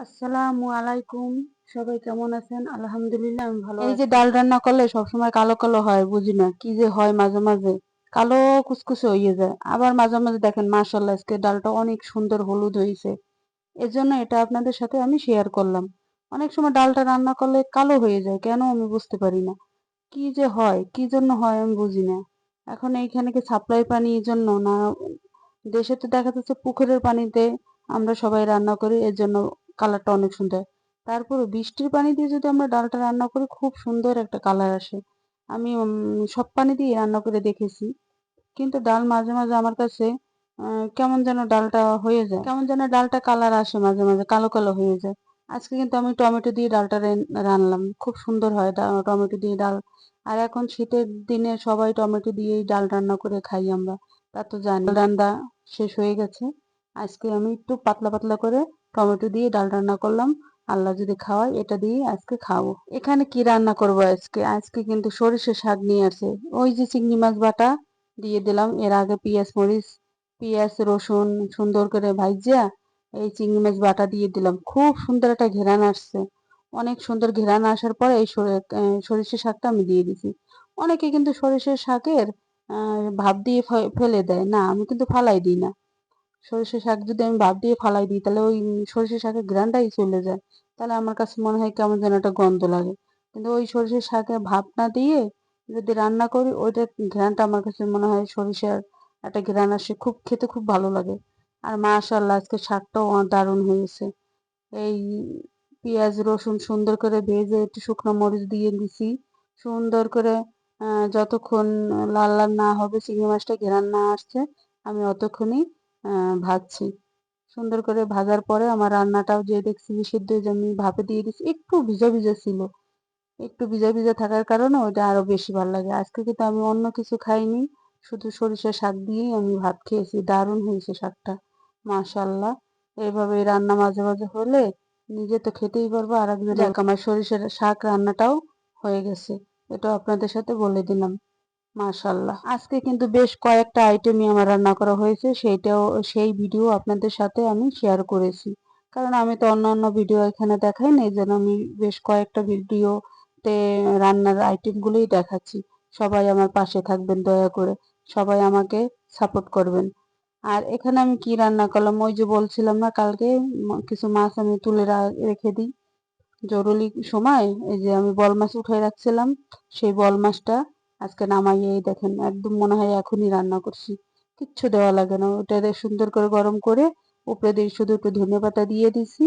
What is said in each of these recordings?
আসসালামু আলাইকুম। সবাই কেমন আছেন? আলহামদুলিল্লাহ আমি ভালো এই যে ডাল রান্না করলে সবসময় কালো কালো হয়, বুঝি না কি যে হয়। মাঝে মাঝে কালো কুচকুচে হয়ে যায়, আবার মাঝে মাঝে দেখেন মাশাআল্লাহ আজকে ডালটা অনেক সুন্দর হলুদ হয়েছে। এজন্য এটা আপনাদের সাথে আমি শেয়ার করলাম। অনেক সময় ডালটা রান্না করলে কালো হয়ে যায়, কেন আমি বুঝতে পারি না। কি যে হয়, কি জন্য হয় আমি বুঝি না। এখন এইখানে কি সাপ্লাই পানির জন্য না, দেশে তো দেখা যাচ্ছে পুকুরের পানিতে আমরা সবাই রান্না করি, এর জন্য কালারটা অনেক সুন্দর। তারপরে বৃষ্টির পানি দিয়ে যদি আমরা ডালটা রান্না করি, খুব সুন্দর একটা কালার আসে। আমি সব পানি দিয়ে রান্না করে দেখেছি, কিন্তু ডাল মাঝে মাঝে আমার কাছে কেমন যেন ডালটা হয়ে যায়, কেমন যেন ডালটা কালার আসে, মাঝে মাঝে কালো কালো হয়ে যায়। আজকে কিন্তু আমি টমেটো দিয়ে ডালটা রানলাম, খুব সুন্দর হয় টমেটো দিয়ে ডাল। আর এখন শীতের দিনে সবাই টমেটো দিয়েই ডাল রান্না করে খাই আমরা, তা তো জানি। ডাল রান্না শেষ হয়ে গেছে, আজকে আমি একটু পাতলা পাতলা করে টমেটো দিয়ে ডাল রান্না করলাম। আল্লাহ যদি খাওয়ায় এটা দিয়ে আজকে খাবো। এখানে কি রান্না করব আজকে? আজকে কিন্তু সরিষা শাক নিয়ে আসে, ওই যে চিংড়ি মাছ বাটা দিয়ে দিলাম। এর আগে পেঁয়াজ মরিচ, পেঁয়াজ রসুন সুন্দর করে ভাইজা এই চিংড়ি মাছ বাটা দিয়ে দিলাম। খুব সুন্দর একটা ঘেরান আসছে, অনেক সুন্দর ঘেরান আসার পরে এই সরিষা শাকটা আমি দিয়ে দিছি। অনেকে কিন্তু সরিষার শাকের ভাপ দিয়ে ফেলে দেয়, না আমি কিন্তু ফালাই দিই না। সরিষা শাক যদি আমি ভাপ দিয়ে ফালাই দিই, তাহলে ওই সরিষা শাকের ঘ্রাণটাই চলে যায়। তাহলে আমার কাছে মনে হয় কেমন যেন একটা গন্ধ লাগে। কিন্তু ওই সরিষা শাকে ভাপ না দিয়ে যদি রান্না করি, ওইটার ঘ্রাণটা আমার কাছে মনে হয় সরিষার একটা ঘ্রাণ আসে, খুব খেতে খুব ভালো লাগে। আর মাশাআল্লাহ আজকে শাকটাও দারুণ হয়েছে। এই পেঁয়াজ রসুন সুন্দর করে ভেজে একটু শুকনো মরিচ দিয়ে দিছি সুন্দর করে। যতক্ষণ লাল লাল না হবে, চিংড়ি মাছটা ঘেরান না আসছে, আমি অতক্ষণই ভাজছি। সুন্দর করে ভাজার পরে আমার রান্নাটাও যে দেখছি সিদ্ধ হয়ে যায়, আমি ভাপে দিয়ে দিচ্ছি। একটু ভিজা ভিজা ছিল, একটু ভিজা ভিজা থাকার কারণে ওইটা আরো বেশি ভালো লাগে। আজকে কিন্তু আমি অন্য কিছু খাইনি, শুধু সরিষা শাক দিয়েই আমি ভাত খেয়েছি। দারুণ হয়েছে শাকটা, মাশাআল্লাহ। এইভাবে রান্না মাঝে মাঝে হলে নিজে তো খেতেই পারবো, আর একজন আমার সরিষার শাক রান্নাটাও হয়ে গেছে, এটাও আপনাদের সাথে বলে দিলাম। মাশাআল্লাহ আজকে কিন্তু বেশ কয়েকটা আইটেমই আমার রান্না করা হয়েছে, সেই ভিডিও আপনাদের সাথে আমি শেয়ার করেছি। কারণ আমি তো অন্য ভিডিও এখানে দেখাই না, এই জন্য আমি বেশ কয়েকটা ভিডিওতে রান্নার আইটেমগুলোই দেখাচ্ছি। সবাই আমার পাশে থাকবেন দয়া করে, সবাই আমাকে সাপোর্ট করবেন। আর এখানে আমি কি রান্না করলাম, ওই যে বলছিলাম না কালকে কিছু মাছ আমি তুলে রেখে দিই জরুরি সময়। এই যে আমি বল মাছ উঠে রাখছিলাম, সেই বল মাছটা আজকে নামাইয়ে দেখেন একদম মনে হয় এখনই রান্না করছি। কিচ্ছু দেওয়া লাগে না, ওটা সুন্দর করে গরম করে উপরে দিয়ে শুধু একটু ধনেপাতা দিয়ে দিছি।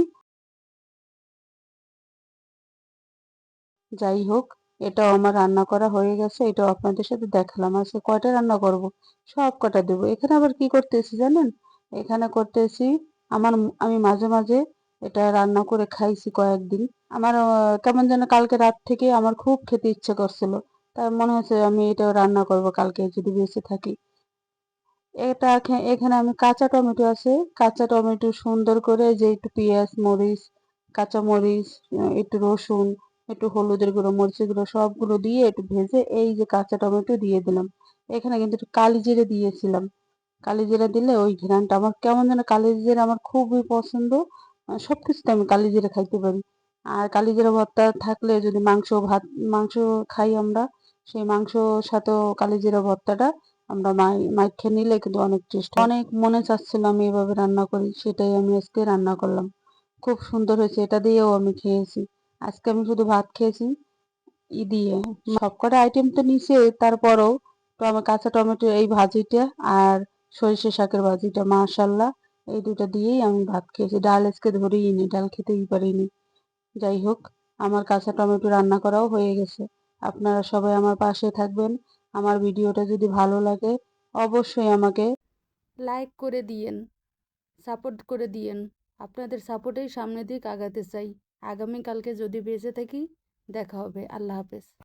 যাই হোক, এটাও আমার রান্না করা হয়ে গেছে, এটাও আপনাদের সাথে দেখালাম। আজকে কয়টা রান্না করব, সব কটা দেবো। এখানে আবার কি করতেছি জানেন? এখানে করতেছি আমি মাঝে মাঝে এটা রান্না করে খাইছি কয়েকদিন। আমার কেমন যেন কালকে রাত থেকে আমার খুব খেতে ইচ্ছে করছিল, তাই মনে হচ্ছে আমি এটা রান্না করব কালকে যদি বেঁচে থাকি। এখানে আমি কাঁচা টমেটো আছে, কাঁচা টমেটো সুন্দর করে যে একটু পেঁয়াজ মরিচ, কাঁচা মরিচ, একটু রসুন, একটু হলুদের গুঁড়ো মরিচের গুঁড়ো সবগুলো দিয়ে একটু ভেজে এই যে কাঁচা টমেটো দিয়ে দিলাম। এখানে কিন্তু একটু কালি জিরে দিয়েছিলাম। কালি জিরা দিলে ওই ঘ্রাণটা আমার কেমন যেন, কালি জিরা আমার খুবই পছন্দ। সবকিছুতে আমি কালি জিরা খাইতে পারি। আর কালি জিরা ভর্তা থাকলে যদি মাংস খাই আমরা, সেই মাংসর সাথেও কালি জিরা ভর্তাটা আমরা মাইখে নিলে কিন্তু অনেক টেস্ট হয়। অনেক মনে চাচ্ছিল আমি এভাবে রান্না করি, সেটাই আমি আজকে রান্না করলাম। খুব সুন্দর হয়েছে, এটা দিয়েও আমি খেয়েছি। আজকে আমি শুধু ভাত খেয়েছি দিয়ে। সবকটা আইটেম তো নিচে, তারপরও কাঁচা টমেটো এই ভাজিটা আর সরিষা শাকের ভাজিটা, মাশাল্লাহ এই দুটো দিয়েই আমি ভাত খেয়েছি। ডাল আজকে ধরেই নি, ডাল খেতেই পারিনি। যাই হোক, আমার কাঁচা টমেটো রান্না করাও হয়ে গেছে। আপনারা সবাই আমার পাশে থাকবেন। আমার ভিডিওটা যদি ভালো লাগে অবশ্যই আমাকে লাইক করে দিয়েন, সাপোর্ট করে দিয়েন। আপনাদের সাপোর্টেই সামনের দিক আগাতে চাই। আগামীকালকে যদি বেঁচে থাকি দেখা হবে। আল্লাহ হাফেজ।